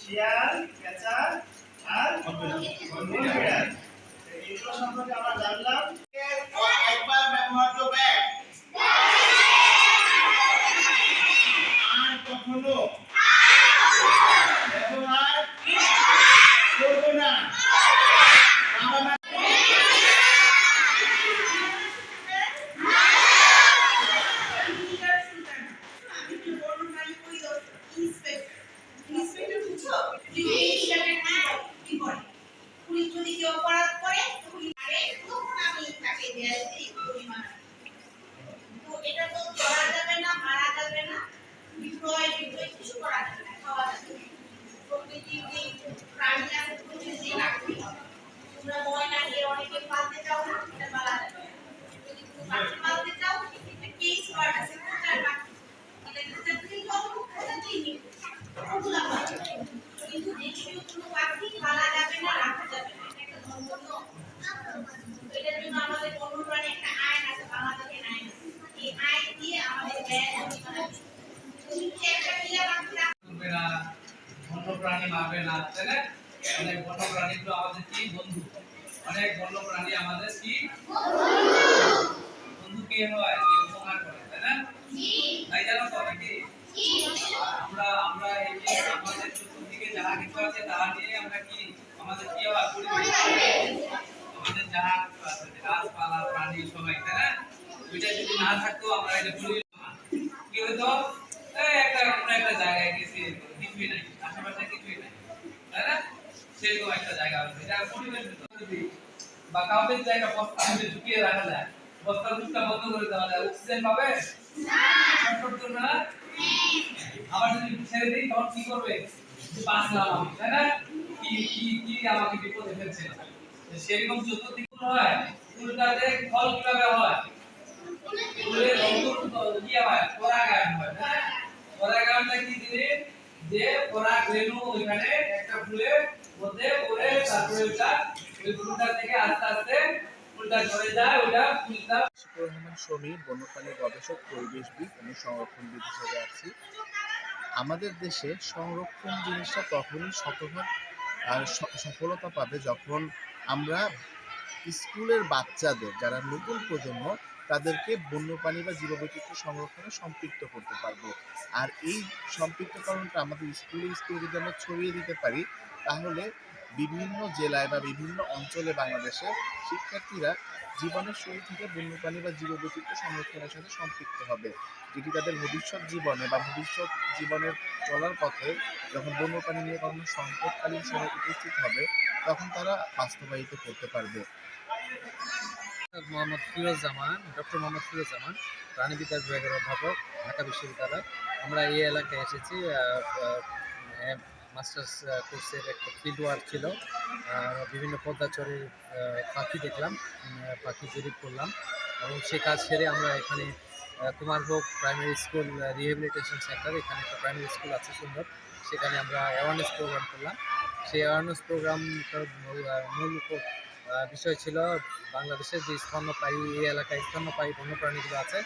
শিয়াল, পেঁচা আর বিড়াল। এগুলো সম্পর্কে আমরা জানলাম। একবার ব্যবহার্য ব্যাগ আর কখনো ব্যবহার করব না। বন্যপ্রাণী মারবে না, তাই না? অনেক বন্যপ্রাণীগুলো আমাদের কি বন্ধু, অনেক বন্যপ্রাণী আমাদের কি বন্ধু কে হয়, যে উপকার করে, তাই না? তাই জানো তো নাকি? আমরা আমরা এই যে আমাদের চতুর্দিকে যাহা কিছু আছে তাহা নিয়ে আমরা কি আমাদের কি হয় আমাদের যাহা কিছু আছে গাছপালা প্রাণী সবাই, তাই না? ওইটা যদি না থাকতো আমরা এটা কি হতো, একটা জায়গায় গেছি কিছুই নাই, আশেপাশে কিছুই নাই, তাই না? সেরকম একটা জায়গা আছে এটা পরিবেশ বা কাউকে যদি একটা বস্তার মধ্যে ঢুকিয়ে রাখা যায়, বস্তার মুখটা বন্ধ করে দেওয়া যায়, অক্সিজেন পাবে না? আবার যদি ছেড়ে দিই তখন কি করবে, বাঁচলাম আমি, তাই না? কি কি কি আমাকে বিপদে ফেলছে। সেরকম চতুর্দিকে হয় ফুলটাতে ফল কিভাবে হয়, ফুলের অঙ্কুর কি হয়, পরাগায়ন হয়, তাই না? পরাগায়নটা কি জিনিস, যে পরাগ রেণু ওইখানে একটা ফুলের মধ্যে পড়ে তারপরে ওটা ওই ফুলটা থেকে আস্তে আস্তে ফুলটা ঝরে যায়, ওটা ফুলটা। রহমান সমীর, বন্যপ্রাণী গবেষক, পরিবেশবিদ এবং সংরক্ষণবিদ হিসেবে আছি। আমাদের দেশে সংরক্ষণ জিনিসটা তখনই শতভাগ সফলতা পাবে যখন আমরা স্কুলের বাচ্চাদের, যারা নতুন প্রজন্ম, তাদেরকে বন্যপ্রাণী বা জীববৈচিত্র্য সংরক্ষণে সম্পৃক্ত করতে পারবো। আর এই সম্পৃক্তকরণটা আমাদের স্কুলে যদি আমরা ছড়িয়ে দিতে পারি, তাহলে বিভিন্ন জেলায় বা বিভিন্ন অঞ্চলে বাংলাদেশে শিক্ষার্থীরা জীবনের শুরু থেকে বন্যপ্রাণী বা জীববৈচিত্র্য সংরক্ষণের সাথে সম্পৃক্ত হবে, যেটি তাদের ভবিষ্যৎ জীবনে বা ভবিষ্যৎ জীবনের চলার পথে যখন বন্যপ্রাণী নিয়ে কোনো সংকটকালীন সময় উপস্থিত হবে, তখন তারা বাস্তবায়িত করতে পারবে। ডক্টর মোহাম্মদ ফিরোজ জামান, প্রাণীবিদ্যা বিভাগের অধ্যাপক, ঢাকা বিশ্ববিদ্যালয়। আমরা এই এলাকায় এসেছি, মাস্টার্স কোর্সের একটা ফিল্ড ওয়ার্ক ছিল। বিভিন্ন পদ্মাচরের পাখি দেখলাম, পাখি জরিপ করলাম এবং সে কাজ সেরে আমরা এখানে Kumarbhog primary school rehabilitation centre, এখানে একটা প্রাইমারি স্কুল আছে সুন্দর, সেখানে আমরা অ্যাওয়ারনেস প্রোগ্রাম করলাম। সেই অ্যাওয়ারনেস প্রোগ্রামটার মূল বিষয় ছিল বাংলাদেশের যে স্তন্যপায়ী, এই এলাকায় স্তন্যপায়ী বন্যপ্রাণীগুলো আছে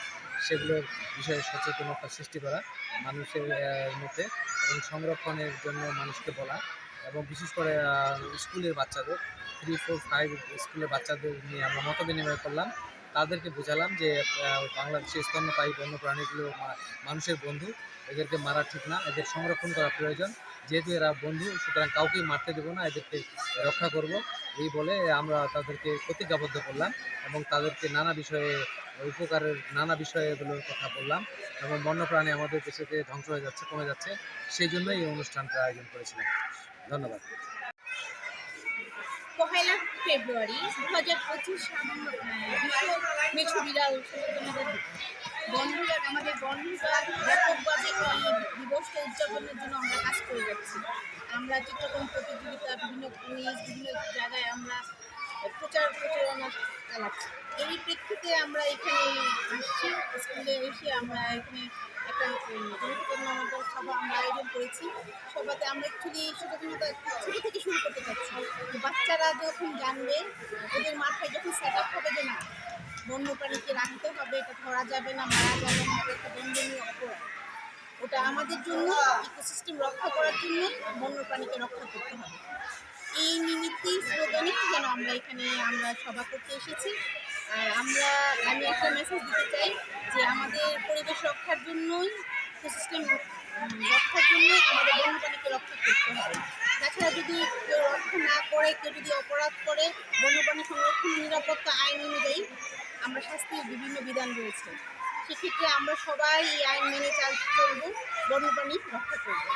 সেগুলোর বিষয়ে সচেতনতা সৃষ্টি করা মানুষের মধ্যে এবং সংরক্ষণের জন্য মানুষকে বলা, এবং বিশেষ করে স্কুলের বাচ্চাদের 3, 4, 5 স্কুলের বাচ্চাদের নিয়ে আমরা মত বিনিময় করলাম। তাদেরকে বোঝালাম যে বাংলাদেশের স্তন্যপায়ী বন্যপ্রাণীগুলো মানুষের বন্ধু, এদেরকে মারা ঠিক না, এদের সংরক্ষণ করা প্রয়োজন। যেহেতু এরা বন্ধু, সুতরাং কাউকেই মারতে দেবো না, এদেরকে রক্ষা করব, এই বলে আমরা তাদেরকে প্রতিজ্ঞাবদ্ধ করলাম এবং তাদেরকে নানা বিষয়ে উপকারের নানা বিষয়গুলোর কথা বললাম। এবং বন্যপ্রাণী আমাদের দেশেতে ধ্বংস হয়ে যাচ্ছে, কমে যাচ্ছে, সেই জন্যই এই অনুষ্ঠানটা আয়োজন করেছিলাম। ধন্যবাদ। পহেলা ফেব্রুয়ারি 2025 বিশ্ব মেছো বিড়াল সচেতনতা দিবস। আমাদের বন্ধুরা ব্যাপকভাবে এই দিবসটা উদযাপনের জন্য আমরা কাজ করে যাচ্ছি। আমরা চিত্রকরণ প্রতিযোগিতা, বিভিন্ন কুইজ, বিভিন্ন জায়গায় আমরা প্রচারণা চালাচ্ছি। এই প্রেক্ষিতে আমরা এখানে আসছি, স্কুলে এসে আমরা এখানে একটা জনসচেতনতা সভা আমরা আয়োজন করেছি। সভাতে আমরা অ্যাকচুয়ালি সচেতনতা ছোটো থেকে শুরু করতে চাচ্ছি, যে বাচ্চারা যখন জানবে, ওদের মাথায় যখন সেট আপ হবে যে না বন্যপ্রাণীকে রাখতে হবে, এটা ধরা যাবে না, মারা যাবে না, এটা একটা দণ্ডনীয় অপরাধ। ওটা আমাদের জন্য, ইকোসিস্টেম রক্ষা করার জন্য বন্যপ্রাণীকে রক্ষা করতে হবে। এই নিমিত্তেই স্লোগানে যেন আমরা সভা করতে এসেছি। আর আমি একটা মেসেজ দিতে চাই যে আমাদের পরিবেশ রক্ষার জন্যই, ইকোসিস্টেম রক্ষার জন্যই আমাদের বন্যপ্রাণীকে রক্ষা করতে হবে। তাছাড়া যদি কেউ রক্ষা না করে, কেউ যদি অপরাধ করে, বন্যপ্রাণী সংরক্ষণ ও নিরাপত্তা আইন অনুযায়ী আমরা শাস্তির বিভিন্ন বিধান রয়েছে। সেক্ষেত্রে আমরা সবাই এই আইন মেনে চলবো, বন্যপ্রাণী রক্ষা করবো।